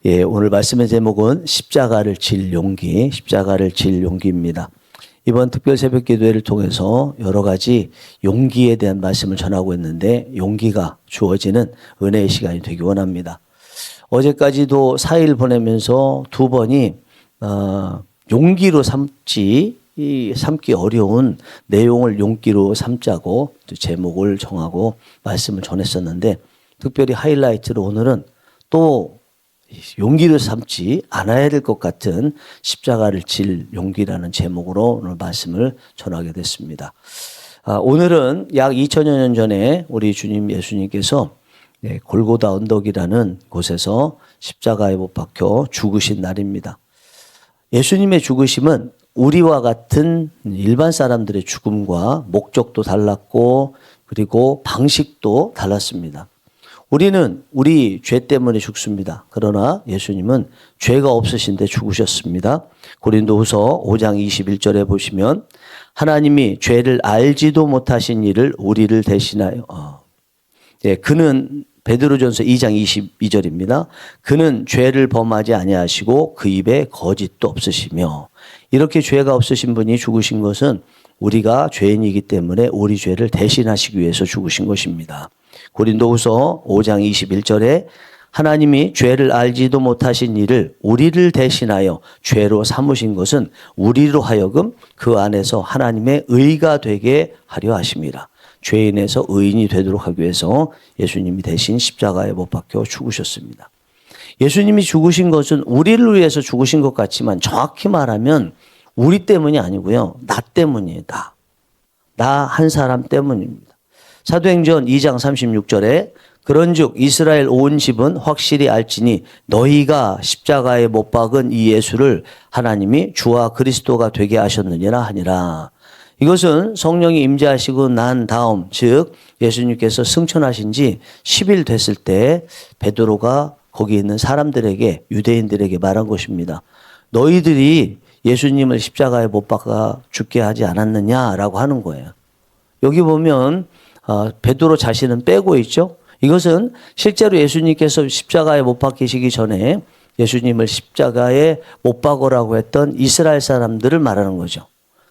예, 오늘 말씀의 제목은 십자가를 질 용기, 십자가를 질 용기입니다. 이번 특별 새벽 기도회를 통해서 여러 가지 용기에 대한 말씀을 전하고 있는데 용기가 주어지는 은혜의 시간이 되기 원합니다. 어제까지도 4일 보내면서 두 번이 용기로 삼기 어려운 내용을 용기로 삼자고 제목을 정하고 말씀을 전했었는데 특별히 하이라이트로 오늘은 또 용기를 삼지 않아야 될 것 같은 십자가를 질 용기라는 제목으로 오늘 말씀을 전하게 됐습니다. 오늘은 약 2000여 년 전에 우리 주님 예수님께서 골고다 언덕이라는 곳에서 십자가에 못 박혀 죽으신 날입니다. 예수님의 죽으심은 우리와 같은 일반 사람들의 죽음과 목적도 달랐고 그리고 방식도 달랐습니다. 우리는 우리 죄 때문에 죽습니다. 그러나 예수님은 죄가 없으신데 죽으셨습니다. 고린도후서 5장 21절에 보시면 하나님이 죄를 알지도 못하신 이를 우리를 대신하여 그는 베드로전서 2장 22절입니다. 그는 죄를 범하지 아니하시고 그 입에 거짓도 없으시며 이렇게 죄가 없으신 분이 죽으신 것은 우리가 죄인이기 때문에 우리 죄를 대신하시기 위해서 죽으신 것입니다. 고린도후서 5장 21절에 하나님이 죄를 알지도 못하신 이를 우리를 대신하여 죄로 삼으신 것은 우리로 하여금 그 안에서 하나님의 의가 되게 하려 하심이라. 죄인에서 의인이 되도록 하기 위해서 예수님이 대신 십자가에 못 박혀 죽으셨습니다. 예수님이 죽으신 것은 우리를 위해서 죽으신 것 같지만 정확히 말하면 우리 때문이 아니고요. 나 때문이에요. 나 한 사람 때문입니다. 사도행전 2장 36절에 그런즉 이스라엘 온 집은 확실히 알지니 너희가 십자가에 못 박은 이 예수를 하나님이 주와 그리스도가 되게 하셨느니라 하니라. 이것은 성령이 임재하시고 난 다음 즉 예수님께서 승천하신 지 10일 됐을 때 베드로가 거기 있는 사람들에게 유대인들에게 말한 것입니다. 너희들이 예수님을 십자가에 못 박아 죽게 하지 않았느냐라고 하는 거예요. 여기 보면 베드로 자신은 빼고 있죠. 이것은 실제로 예수님께서 십자가에 못 박히시기 전에 예수님을 십자가에 못 박으라고 했던 이스라엘 사람들을 말하는 거죠.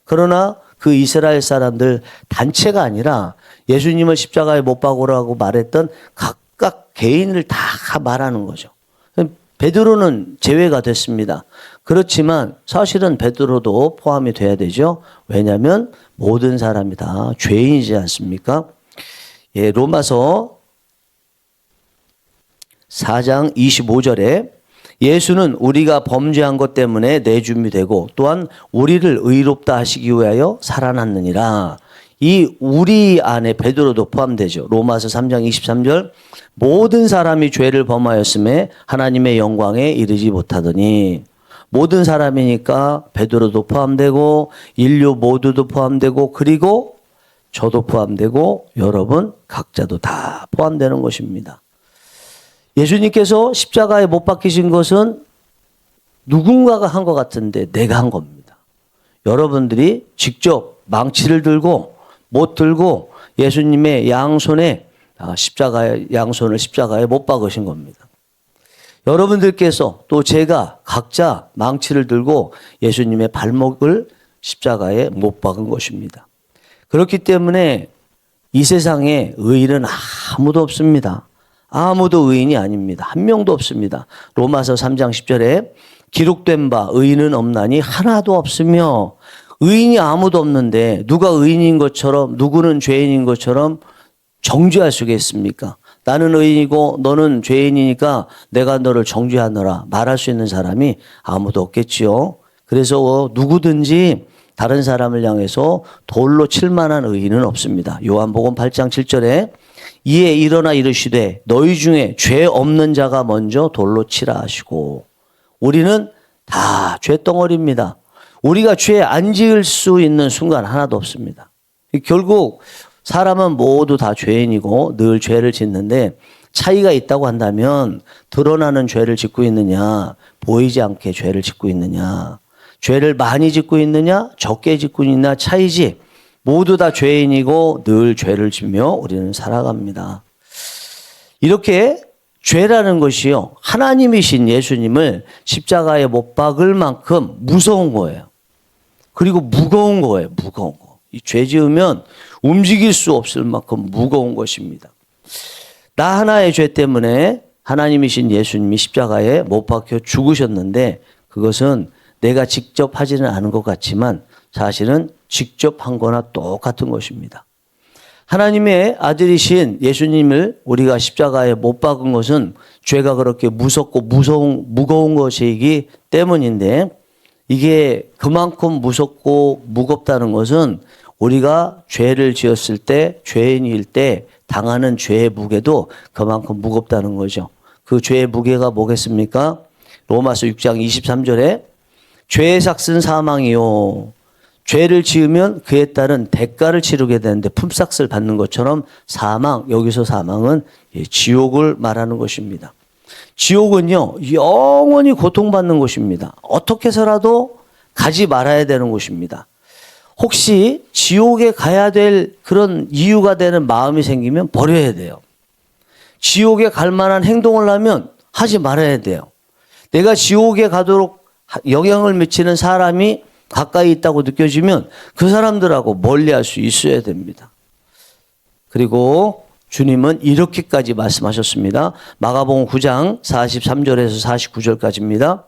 그러나 그 이스라엘 사람들 단체가 아니라 예수님을 십자가에 못 박으라고 말했던 각각 개인을 다 말하는 거죠. 베드로는 제외가 됐습니다. 그렇지만 사실은 베드로도 포함이 돼야 되죠. 왜냐하면 모든 사람이 다 죄인이지 않습니까? 예, 로마서 4장 25절에 예수는 우리가 범죄한 것 때문에 내줌이 되고 또한 우리를 의롭다 하시기 위하여 살아났느니라. 이 우리 안에 베드로도 포함되죠. 로마서 3장 23절 모든 사람이 죄를 범하였음에 하나님의 영광에 이르지 못하더니 모든 사람이니까 베드로도 포함되고 인류 모두도 포함되고 그리고 저도 포함되고 여러분 각자도 다 포함되는 것입니다. 예수님께서 십자가에 못 박히신 것은 누군가가 한 것 같은데 내가 한 겁니다. 여러분들이 직접 망치를 들고 못 들고 예수님의 양손에 양손을 십자가에 못 박으신 겁니다. 여러분들께서 또 제가 각자 망치를 들고 예수님의 발목을 십자가에 못 박은 것입니다. 그렇기 때문에 이 세상에 의인은 아무도 없습니다. 아무도 의인이 아닙니다. 한 명도 없습니다. 로마서 3장 10절에 기록된 바 의인은 없나니 하나도 없으며 의인이 아무도 없는데 누가 의인인 것처럼 누구는 죄인인 것처럼 정죄할 수가 있습니까? 나는 의인이고 너는 죄인이니까 내가 너를 정죄하노라 말할 수 있는 사람이 아무도 없겠지요. 그래서 누구든지 다른 사람을 향해서 돌로 칠 만한 의인은 없습니다. 요한복음 8장 7절에 이에 일어나 이르시되 너희 중에 죄 없는 자가 먼저 돌로 치라 하시고 우리는 다 죄덩어리입니다. 우리가 죄 안 지을 수 있는 순간 하나도 없습니다. 결국 사람은 모두 다 죄인이고 늘 죄를 짓는데 차이가 있다고 한다면 드러나는 죄를 짓고 있느냐 보이지 않게 죄를 짓고 있느냐 죄를 많이 짓고 있느냐 적게 짓고 있느냐 차이지 모두 다 죄인이고 늘 죄를 지며 우리는 살아갑니다. 이렇게 죄라는 것이요, 하나님이신 예수님을 십자가에 못 박을 만큼 무서운 거예요. 그리고 무거운 거예요. 무거운 거. 이 죄 지으면 움직일 수 없을 만큼 무거운 것입니다. 나 하나의 죄 때문에 하나님이신 예수님이 십자가에 못 박혀 죽으셨는데, 그것은 내가 직접 하지는 않은 것 같지만 사실은 직접 한 거나 똑같은 것입니다. 하나님의 아들이신 예수님을 우리가 십자가에 못 박은 것은 죄가 그렇게 무섭고 무거운 것이기 때문인데, 이게 그만큼 무섭고 무겁다는 것은 우리가 죄를 지었을 때, 죄인일 때 당하는 죄의 무게도 그만큼 무겁다는 거죠. 그 죄의 무게가 뭐겠습니까? 로마서 6장 23절에 죄의 삭은 사망이요, 죄를 지으면 그에 따른 대가를 치르게 되는데 품삯을 받는 것처럼 사망, 여기서 사망은 지옥을 말하는 것입니다. 지옥은요, 영원히 고통받는 곳입니다. 어떻게 해서라도 가지 말아야 되는 곳입니다. 혹시 지옥에 가야 될 그런 이유가 되는 마음이 생기면 버려야 돼요. 지옥에 갈 만한 행동을 하면 하지 말아야 돼요. 내가 지옥에 가도록 영향을 미치는 사람이 가까이 있다고 느껴지면 그 사람들하고 멀리할 수 있어야 됩니다. 그리고 주님은 이렇게까지 말씀하셨습니다. 마가복음 9장 43절에서 49절까지입니다.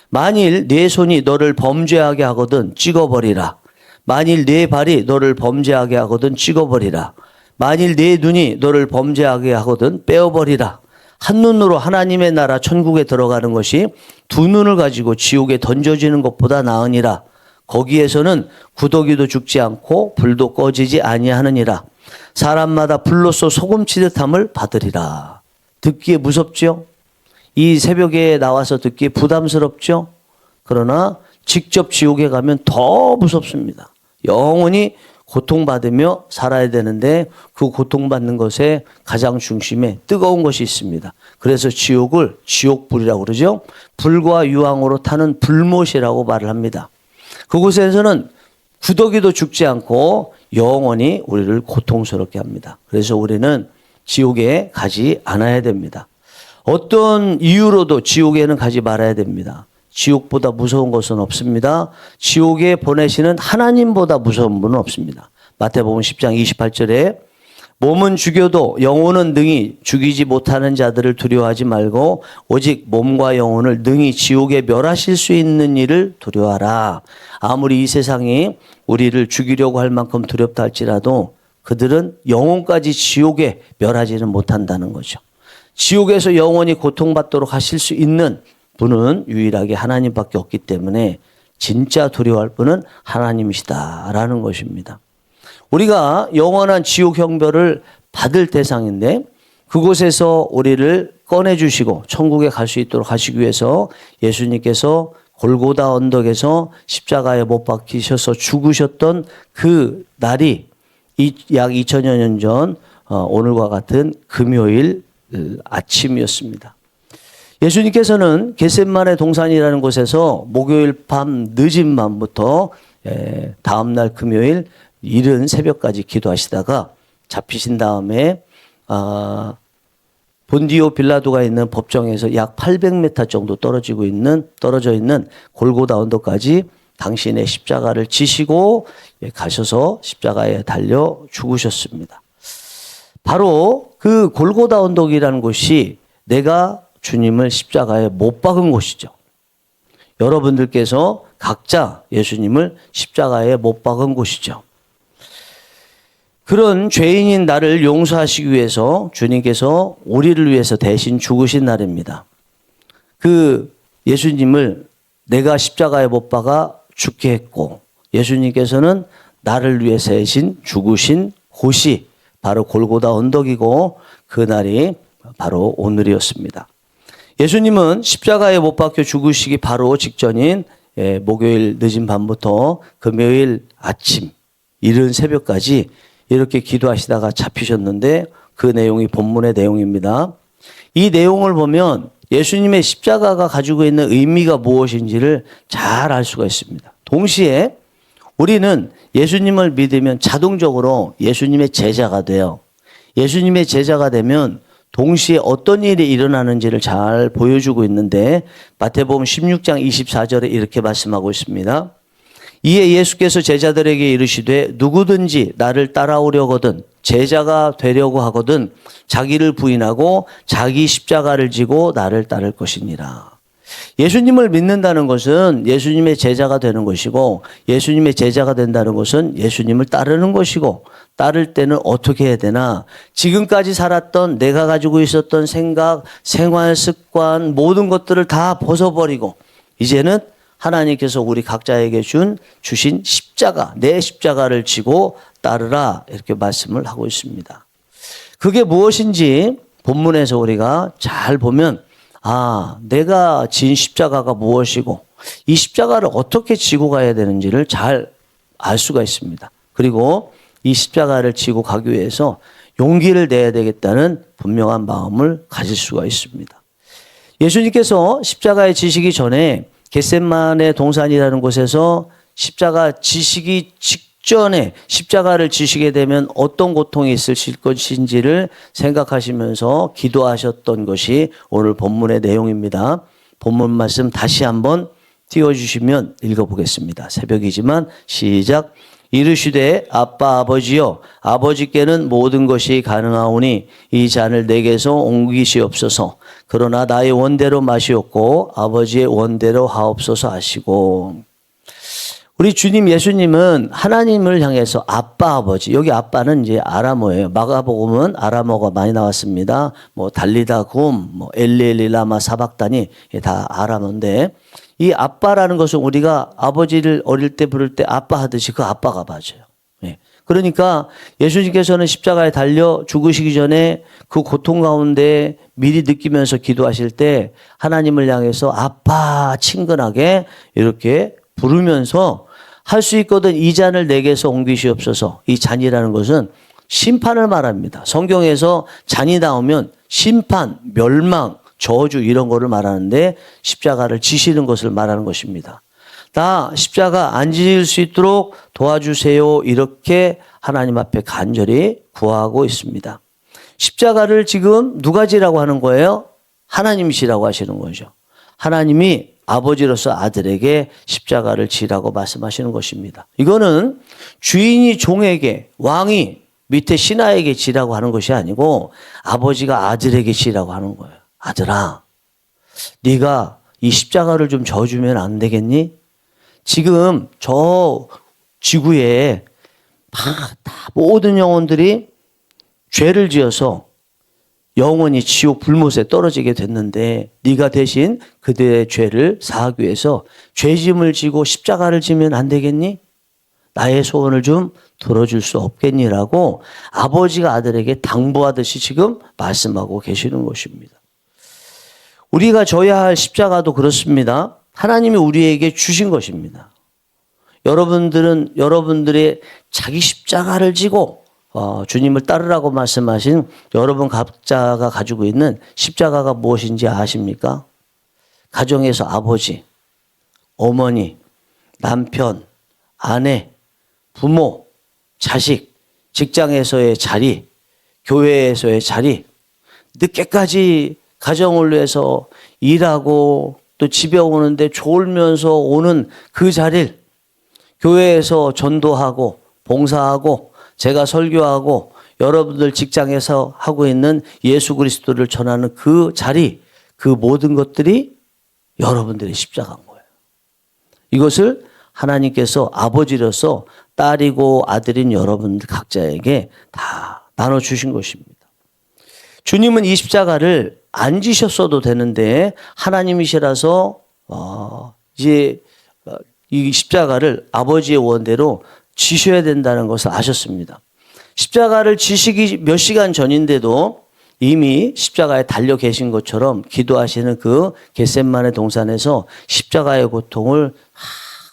만일 네 손이 너를 범죄하게 하거든 찍어버리라. 만일 네 발이 너를 범죄하게 하거든 찍어버리라. 만일 네 눈이 너를 범죄하게 하거든 빼어버리라. 한 눈으로 하나님의 나라 천국에 들어가는 것이 두 눈을 가지고 지옥에 던져지는 것보다 나으니라. 거기에서는 구더기도 죽지 않고 불도 꺼지지 아니하느니라. 사람마다 불로써 소금치듯함을 받으리라. 듣기에 무섭죠? 이 새벽에 나와서 듣기에 부담스럽죠? 그러나 직접 지옥에 가면 더 무섭습니다. 영원히 고통받으며 살아야 되는데 그 고통받는 것에 가장 중심에 뜨거운 것이 있습니다. 그래서 지옥을 지옥불이라고 그러죠. 불과 유황으로 타는 불못이라고 말을 합니다. 그곳에서는 구더기도 죽지 않고 영원히 우리를 고통스럽게 합니다. 그래서 우리는 지옥에 가지 않아야 됩니다. 어떤 이유로도 지옥에는 가지 말아야 됩니다. 지옥보다 무서운 것은 없습니다. 지옥에 보내시는 하나님보다 무서운 분은 없습니다. 마태복음 10장 28절에 몸은 죽여도 영혼은 능히 죽이지 못하는 자들을 두려워하지 말고 오직 몸과 영혼을 능히 지옥에 멸하실 수 있는 일을 두려워하라. 아무리 이 세상이 우리를 죽이려고 할 만큼 두렵다 할지라도 그들은 영혼까지 지옥에 멸하지는 못한다는 거죠. 지옥에서 영원히 고통받도록 하실 수 있는 분은 유일하게 하나님밖에 없기 때문에 진짜 두려워할 분은 하나님이시다라는 것입니다. 우리가 영원한 지옥 형벌을 받을 대상인데 그곳에서 우리를 꺼내주시고 천국에 갈 수 있도록 하시기 위해서 예수님께서 골고다 언덕에서 십자가에 못 박히셔서 죽으셨던 그 날이 약 2000여 년 전 오늘과 같은 금요일 아침이었습니다. 예수님께서는 겟세마네 동산이라는 곳에서 목요일 밤 늦은 밤부터 다음날 금요일 이른 새벽까지 기도하시다가 잡히신 다음에 본디오 빌라도가 있는 법정에서 약 800m 정도 떨어져 있는 골고다 언덕까지 당신의 십자가를 지시고 가셔서 십자가에 달려 죽으셨습니다. 바로 그 골고다 언덕이라는 곳이 내가 주님을 십자가에 못 박은 곳이죠. 여러분들께서 각자 예수님을 십자가에 못 박은 곳이죠. 그런 죄인인 나를 용서하시기 위해서 주님께서 우리를 위해서 대신 죽으신 날입니다. 그 예수님을 내가 십자가에 못 박아 죽게 했고 예수님께서는 나를 위해서 대신 죽으신 곳이 바로 골고다 언덕이고 그 날이 바로 오늘이었습니다. 예수님은 십자가에 못 박혀 죽으시기 바로 직전인 목요일 늦은 밤부터 금요일 아침 이른 새벽까지 이렇게 기도하시다가 잡히셨는데 그 내용이 본문의 내용입니다. 이 내용을 보면 예수님의 십자가가 가지고 있는 의미가 무엇인지를 잘 알 수가 있습니다. 동시에 우리는 예수님을 믿으면 자동적으로 예수님의 제자가 돼요. 예수님의 제자가 되면 동시에 어떤 일이 일어나는지를 잘 보여주고 있는데 마태복음 16장 24절에 이렇게 말씀하고 있습니다. 이에 예수께서 제자들에게 이르시되 누구든지 나를 따라오려거든 제자가 되려고 하거든 자기를 부인하고 자기 십자가를 지고 나를 따를 것이니라. 예수님을 믿는다는 것은 예수님의 제자가 되는 것이고 예수님의 제자가 된다는 것은 예수님을 따르는 것이고 따를 때는 어떻게 해야 되나? 지금까지 살았던 내가 가지고 있었던 생각, 생활 습관 모든 것들을 다 벗어버리고 이제는 하나님께서 우리 각자에게 주신 십자가, 내 십자가를 지고 따르라 이렇게 말씀을 하고 있습니다. 그게 무엇인지 본문에서 우리가 잘 보면 내가 진 십자가가 무엇이고 이 십자가를 어떻게 지고 가야 되는지를 잘 알 수가 있습니다. 그리고 이 십자가를 지고 가기 위해서 용기를 내야 되겠다는 분명한 마음을 가질 수가 있습니다. 예수님께서 십자가에 지시기 전에 겟세마네 동산이라는 곳에서 십자가 지시기 직전에 십자가를 지시게 되면 어떤 고통이 있으실 것인지를 생각하시면서 기도하셨던 것이 오늘 본문의 내용입니다. 본문 말씀 다시 한번 띄워주시면 읽어보겠습니다. 새벽이지만 시작. 이르시되 아빠 아버지여 아버지께는 모든 것이 가능하오니 이 잔을 내게서 옮기시옵소서. 그러나 나의 원대로 마시옵고 아버지의 원대로 하옵소서 하시고. 우리 주님 예수님은 하나님을 향해서 아빠 아버지, 여기 아빠는 이제 아람어예요. 마가복음은 아람어가 많이 나왔습니다. 뭐 달리다 굼, 뭐 엘리엘리 라마 사박다니 다 아람어인데 이 아빠라는 것은 우리가 아버지를 어릴 때 부를 때 아빠 하듯이 그 아빠가 맞아요. 예. 그러니까 예수님께서는 십자가에 달려 죽으시기 전에 그 고통 가운데 미리 느끼면서 기도하실 때 하나님을 향해서 아빠 친근하게 이렇게 부르면서 할 수 있거든 이 잔을 내게서 옮기시옵소서. 이 잔이라는 것은 심판을 말합니다. 성경에서 잔이 나오면 심판, 멸망, 저주 이런 거를 말하는데 십자가를 지시는 것을 말하는 것입니다. 다 십자가 안 지실 수 있도록 도와주세요. 이렇게 하나님 앞에 간절히 구하고 있습니다. 십자가를 지금 누가 지라고 하는 거예요? 하나님이시라고 하시는 거죠. 하나님이 아버지로서 아들에게 십자가를 지라고 말씀하시는 것입니다. 이거는 주인이 종에게, 왕이 밑에 신하에게 지라고 하는 것이 아니고 아버지가 아들에게 지라고 하는 거예요. 아들아, 네가 이 십자가를 좀 져주면 안 되겠니? 지금 저 지구에 다 모든 영혼들이 죄를 지어서 영원히 지옥 불못에 떨어지게 됐는데 네가 대신 그들의 죄를 사하기 위해서 죄짐을 지고 십자가를 지면 안 되겠니? 나의 소원을 좀 들어줄 수 없겠니라고 아버지가 아들에게 당부하듯이 지금 말씀하고 계시는 것입니다. 우리가 져야 할 십자가도 그렇습니다. 하나님이 우리에게 주신 것입니다. 여러분들은 여러분들의 자기 십자가를 지고 주님을 따르라고 말씀하신 여러분 각자가 가지고 있는 십자가가 무엇인지 아십니까? 가정에서 아버지, 어머니, 남편, 아내, 부모, 자식, 직장에서의 자리, 교회에서의 자리, 늦게까지 가정을 위해서 일하고 또 집에 오는데 졸면서 오는 그 자리를 교회에서 전도하고 봉사하고 제가 설교하고 여러분들 직장에서 하고 있는 예수 그리스도를 전하는 그 자리, 그 모든 것들이 여러분들의 십자가인 거예요. 이것을 하나님께서 아버지로서 딸이고 아들인 여러분들 각자에게 다 나눠주신 것입니다. 주님은 이 십자가를 안 지셨어도 되는데 하나님이시라서 이제 이 십자가를 아버지의 원대로 지셔야 된다는 것을 아셨습니다. 십자가를 지시기 몇 시간 전인데도 이미 십자가에 달려 계신 것처럼 기도하시는 그 겟세마네 동산에서 십자가의 고통을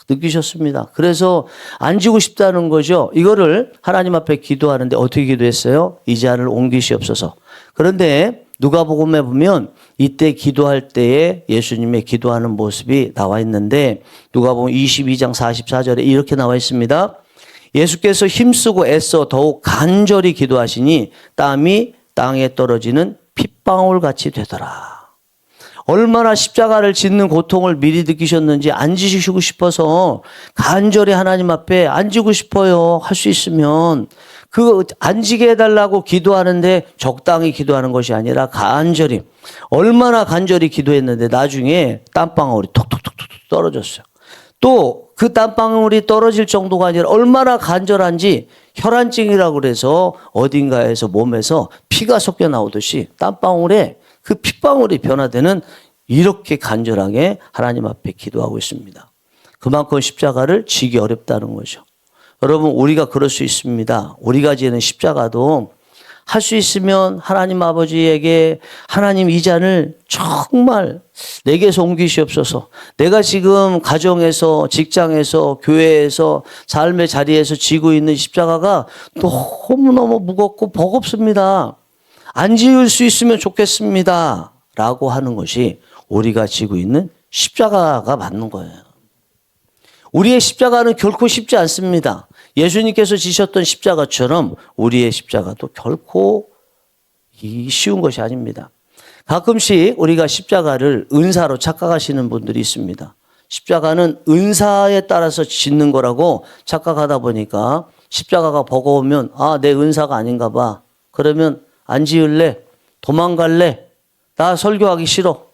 느끼셨습니다. 그래서 안 지고 싶다는 거죠. 이거를 하나님 앞에 기도하는데 어떻게 기도했어요? 이 잔을 옮기시옵소서. 그런데 누가복음에 보면 이때 기도할 때에 예수님의 기도하는 모습이 나와 있는데 누가복음 22장 44절에 이렇게 나와 있습니다. 예수께서 힘쓰고 애써 더욱 간절히 기도하시니 땀이 땅에 떨어지는 핏방울 같이 되더라. 얼마나 십자가를 짓는 고통을 미리 느끼셨는지 안 지시고 싶어서 간절히 하나님 앞에 안 지고 싶어요. 할 수 있으면. 그 안 지게 해달라고 기도하는데 적당히 기도하는 것이 아니라 간절히, 얼마나 간절히 기도했는데 나중에 땀방울이 톡톡톡톡 떨어졌어요. 또 그 땀방울이 떨어질 정도가 아니라 얼마나 간절한지 혈안증이라고 그래서 어딘가에서 몸에서 피가 섞여 나오듯이 땀방울에 그 핏방울이 변화되는, 이렇게 간절하게 하나님 앞에 기도하고 있습니다. 그만큼 십자가를 지기 어렵다는 거죠. 여러분, 우리가 그럴 수 있습니다. 우리가 지는 십자가도 할 수 있으면 하나님 아버지에게 하나님 이 잔을 정말 내게서 옮기시옵소서. 내가 지금 가정에서, 직장에서, 교회에서, 삶의 자리에서 지고 있는 십자가가 너무너무 무겁고 버겁습니다. 안 지을 수 있으면 좋겠습니다. 라고 하는 것이 우리가 지고 있는 십자가가 맞는 거예요. 우리의 십자가는 결코 쉽지 않습니다. 예수님께서 지셨던 십자가처럼 우리의 십자가도 결코 쉬운 것이 아닙니다. 가끔씩 우리가 십자가를 은사로 착각하시는 분들이 있습니다. 십자가는 은사에 따라서 짓는 거라고 착각하다 보니까 십자가가 버거우면 내 은사가 아닌가 봐. 그러면 안 지을래? 도망갈래? 나 설교하기 싫어.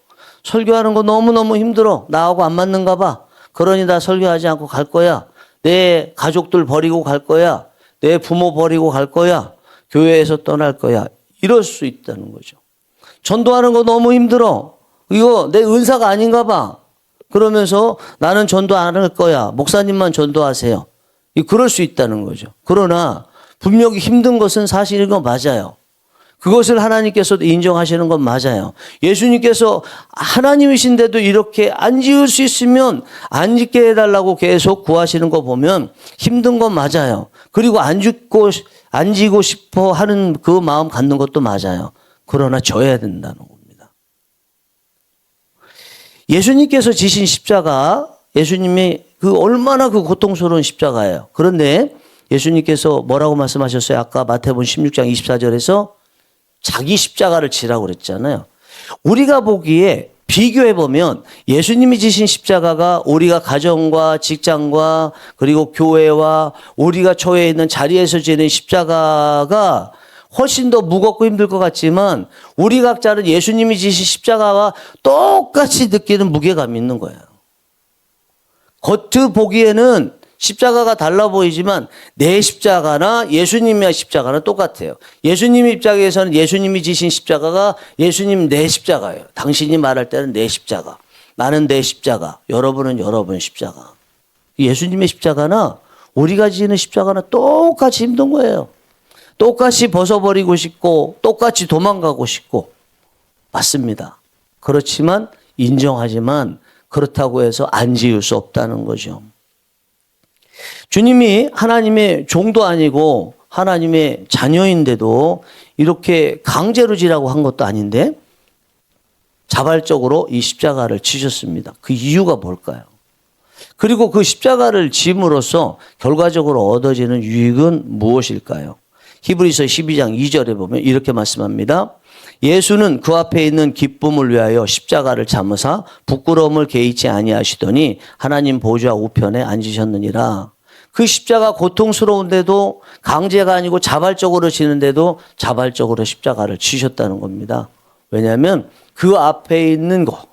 설교하는 거 너무너무 힘들어. 나하고 안 맞는가 봐. 그러니 나 설교하지 않고 갈 거야. 내 가족들 버리고 갈 거야. 내 부모 버리고 갈 거야. 교회에서 떠날 거야. 이럴 수 있다는 거죠. 전도하는 거 너무 힘들어. 이거 내 은사가 아닌가 봐. 그러면서 나는 전도 안 할 거야. 목사님만 전도하세요. 그럴 수 있다는 거죠. 그러나 분명히 힘든 것은 사실인 건 맞아요. 그것을 하나님께서도 인정하시는 건 맞아요. 예수님께서 하나님이신데도 이렇게 안 지을 수 있으면 안 짓게 해달라고 계속 구하시는 거 보면 힘든 건 맞아요. 그리고 안 지고 싶어 하는 그 마음 갖는 것도 맞아요. 그러나 져야 된다는 겁니다. 예수님께서 지신 십자가, 예수님이 얼마나 그 고통스러운 십자가예요. 그런데 예수님께서 뭐라고 말씀하셨어요? 아까 마태복음 16장 24절에서 자기 십자가를 지라고 그랬잖아요. 우리가 보기에 비교해보면 예수님이 지신 십자가가 우리가 가정과 직장과 그리고 교회와 우리가 처해 있는 자리에서 지는 십자가가 훨씬 더 무겁고 힘들 것 같지만 우리 각자는 예수님이 지신 십자가와 똑같이 느끼는 무게감이 있는 거예요. 겉으로 보기에는 십자가가 달라 보이지만 내 십자가나 예수님의 십자가는 똑같아요. 예수님 입장에서는 예수님이 지신 십자가가 예수님 내 십자가예요. 당신이 말할 때는 내 십자가, 나는 내 십자가, 여러분은 여러분 십자가. 예수님의 십자가나 우리가 지는 십자가는 똑같이 힘든 거예요. 똑같이 벗어버리고 싶고 똑같이 도망가고 싶고 맞습니다. 그렇지만 인정하지만 그렇다고 해서 안 지을 수 없다는 거죠. 주님이 하나님의 종도 아니고 하나님의 자녀인데도 이렇게 강제로 지라고 한 것도 아닌데 자발적으로 이 십자가를 지셨습니다. 그 이유가 뭘까요? 그리고 그 십자가를 짐으로써 결과적으로 얻어지는 유익은 무엇일까요? 히브리서 12장 2절에 보면 이렇게 말씀합니다. 예수는 그 앞에 있는 기쁨을 위하여 십자가를 참으사 부끄러움을 개의치 아니하시더니 하나님 보좌 우편에 앉으셨느니라. 그 십자가 고통스러운데도 강제가 아니고 자발적으로 지는데도 자발적으로 십자가를 지셨다는 겁니다. 왜냐하면 그 앞에 있는 거,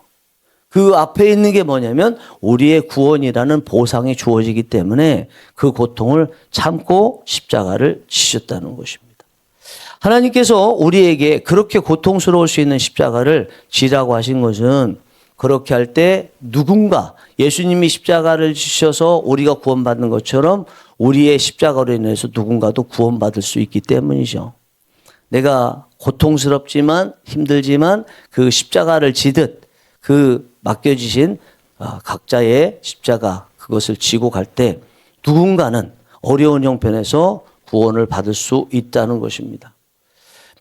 그 앞에 있는 게 뭐냐면 우리의 구원이라는 보상이 주어지기 때문에 그 고통을 참고 십자가를 지셨다는 것입니다. 하나님께서 우리에게 그렇게 고통스러울 수 있는 십자가를 지라고 하신 것은 그렇게 할 때 누군가 예수님이 십자가를 지셔서 우리가 구원받는 것처럼 우리의 십자가로 인해서 누군가도 구원받을 수 있기 때문이죠. 내가 고통스럽지만 힘들지만 그 십자가를 지듯 그 맡겨지신 각자의 십자가 그것을 지고 갈 때 누군가는 어려운 형편에서 구원을 받을 수 있다는 것입니다.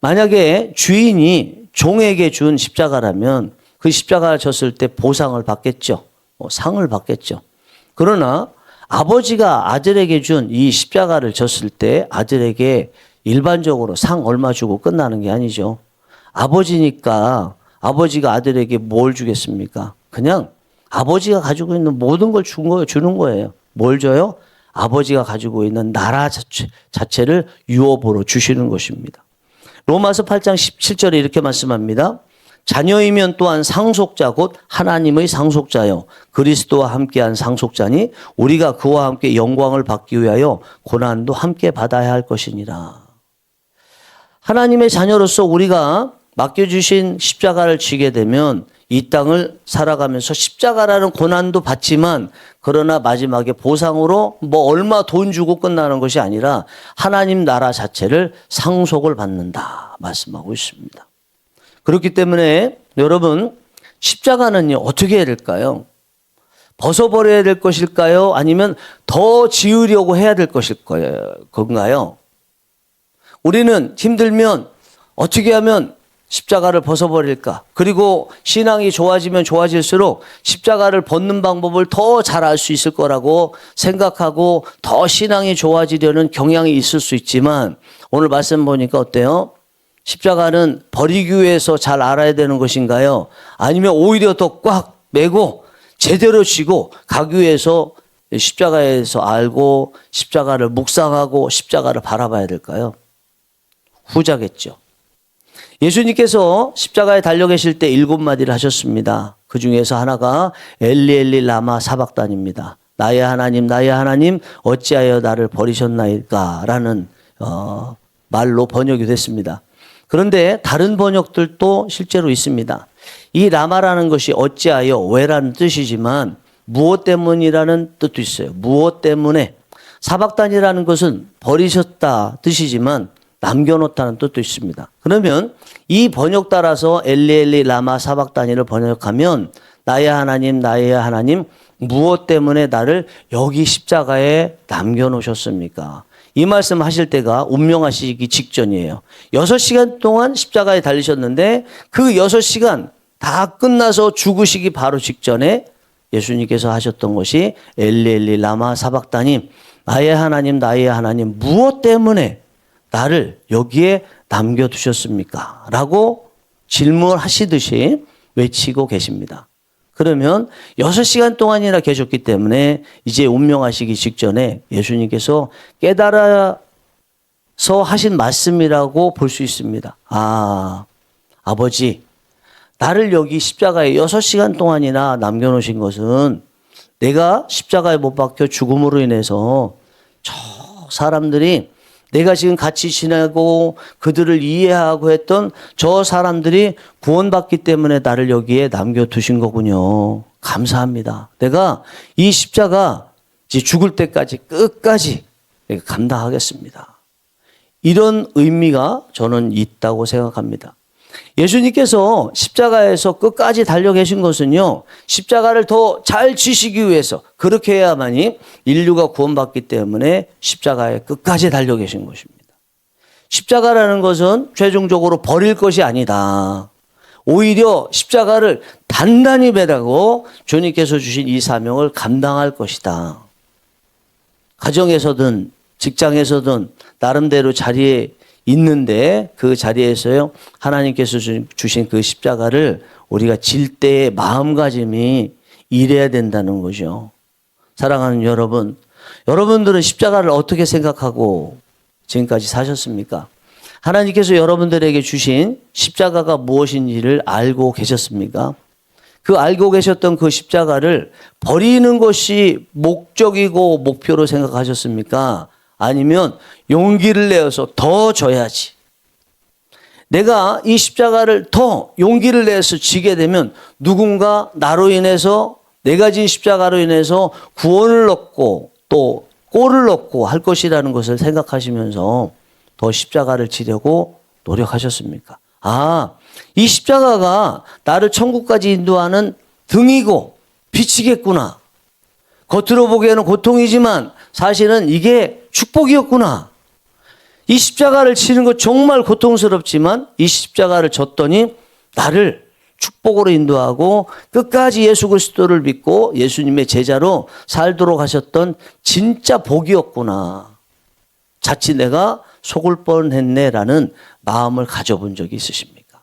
만약에 주인이 종에게 준 십자가라면 그 십자가를 졌을 때 보상을 받겠죠. 상을 받겠죠. 그러나 아버지가 아들에게 준 이 십자가를 졌을 때 아들에게 일반적으로 상 얼마 주고 끝나는 게 아니죠. 아버지니까 아버지가 아들에게 뭘 주겠습니까? 그냥 아버지가 가지고 있는 모든 걸 주는 거예요. 뭘 줘요? 아버지가 가지고 있는 나라 자체를 유업으로 주시는 것입니다. 로마서 8장 17절에 이렇게 말씀합니다. 자녀이면 또한 상속자 곧 하나님의 상속자요 그리스도와 함께한 상속자니 우리가 그와 함께 영광을 받기 위하여 고난도 함께 받아야 할 것이니라. 하나님의 자녀로서 우리가 맡겨주신 십자가를 지게 되면 이 땅을 살아가면서 십자가라는 고난도 받지만 그러나 마지막에 보상으로 얼마 돈 주고 끝나는 것이 아니라 하나님 나라 자체를 상속을 받는다 말씀하고 있습니다. 그렇기 때문에 여러분 십자가는요 어떻게 해야 될까요? 벗어버려야 될 것일까요? 아니면 더 지으려고 해야 될 것일 건가요? 우리는 힘들면 어떻게 하면 십자가를 벗어버릴까? 그리고 신앙이 좋아지면 좋아질수록 십자가를 벗는 방법을 더 잘 알 수 있을 거라고 생각하고 더 신앙이 좋아지려는 경향이 있을 수 있지만 오늘 말씀 보니까 어때요? 십자가는 버리기 위해서 잘 알아야 되는 것인가요? 아니면 오히려 더 꽉 매고 제대로 쥐고 가기 위해서 십자가에서 알고 십자가를 묵상하고 십자가를 바라봐야 될까요? 후자겠죠. 예수님께서 십자가에 달려 계실 때 7마디를 하셨습니다. 그 중에서 하나가 엘리 엘리 라마 사박단입니다. 나의 하나님 어찌하여 나를 버리셨나이까 라는 말로 번역이 됐습니다. 그런데 다른 번역들도 실제로 있습니다. 이 라마라는 것이 어찌하여 왜라는 뜻이지만 무엇 때문이라는 뜻도 있어요. 무엇 때문에. 사박단이라는 것은 버리셨다 뜻이지만 남겨놓다는 뜻도 있습니다. 그러면 이 번역 따라서 엘리 라마 사박단이를 번역하면 나의 하나님 무엇 때문에 나를 여기 십자가에 남겨놓으셨습니까? 이 말씀 하실 때가 운명하시기 직전이에요. 6시간 동안 십자가에 달리셨는데 그 6시간 다 끝나서 죽으시기 바로 직전에 예수님께서 하셨던 것이 엘리 라마 사박단이 나의 하나님 무엇 때문에 나를 여기에 남겨두셨습니까? 라고 질문하시듯이 외치고 계십니다. 그러면 6시간 동안이나 계셨기 때문에 이제 운명하시기 직전에 예수님께서 깨달아서 하신 말씀이라고 볼 수 있습니다. 아버지, 나를 여기 십자가에 6시간 동안이나 남겨놓으신 것은 내가 십자가에 못 박혀 죽음으로 인해서 저 사람들이 내가 지금 같이 지내고 그들을 이해하고 했던 저 사람들이 구원받기 때문에 나를 여기에 남겨두신 거군요. 감사합니다. 내가 이 십자가 죽을 때까지 끝까지 내가 감당하겠습니다. 이런 의미가 저는 있다고 생각합니다. 예수님께서 십자가에서 끝까지 달려 계신 것은요, 십자가를 더 잘 지시기 위해서 그렇게 해야만이 인류가 구원받기 때문에 십자가에 끝까지 달려 계신 것입니다. 십자가라는 것은 최종적으로 버릴 것이 아니다. 오히려 십자가를 단단히 매라고 주님께서 주신 이 사명을 감당할 것이다. 가정에서든 직장에서든 나름대로 자리에 있는데 그 자리에서요 하나님께서 주신 그 십자가를 우리가 질 때의 마음가짐이 이래야 된다는 거죠. 사랑하는 여러분, 여러분들은 십자가를 어떻게 생각하고 지금까지 사셨습니까? 하나님께서 여러분들에게 주신 십자가가 무엇인지를 알고 계셨습니까? 그 알고 계셨던 그 십자가를 버리는 것이 목적이고 목표로 생각하셨습니까? 아니면 용기를 내어서 더 져야지. 내가 이 십자가를 더 용기를 내서 지게 되면 누군가 나로 인해서 내가 진 십자가로 인해서 구원을 얻고 또 꼴을 얻고 할 것이라는 것을 생각하시면서 더 십자가를 지려고 노력하셨습니까? 이 십자가가 나를 천국까지 인도하는 등이고 빛이겠구나. 겉으로 보기에는 고통이지만 사실은 이게 축복이었구나. 이 십자가를 치는 것 정말 고통스럽지만 이 십자가를 졌더니 나를 축복으로 인도하고 끝까지 예수 그리스도를 믿고 예수님의 제자로 살도록 하셨던 진짜 복이었구나. 자칫 내가 속을 뻔했네라는 마음을 가져본 적이 있으십니까?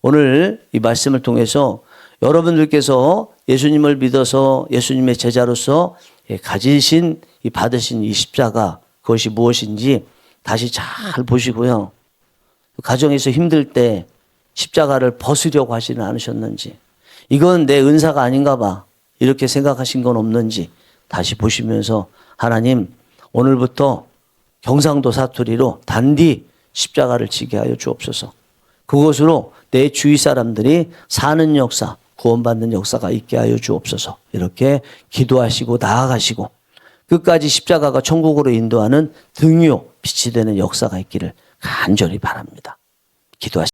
오늘 이 말씀을 통해서 여러분들께서 예수님을 믿어서 예수님의 제자로서 가지신 받으신 이 십자가 그것이 무엇인지 다시 잘 보시고요. 가정에서 힘들 때 십자가를 벗으려고 하지는 않으셨는지, 이건 내 은사가 아닌가 봐 이렇게 생각하신 건 없는지 다시 보시면서 하나님 오늘부터 경상도 사투리로 단디 십자가를 지게 하여 주옵소서. 그것으로 내 주위 사람들이 사는 역사, 구원받는 역사가 있게 하여 주옵소서. 이렇게 기도하시고 나아가시고 끝까지 십자가가 천국으로 인도하는 등이요 빛이 되는 역사가 있기를 간절히 바랍니다. 기도하시죠.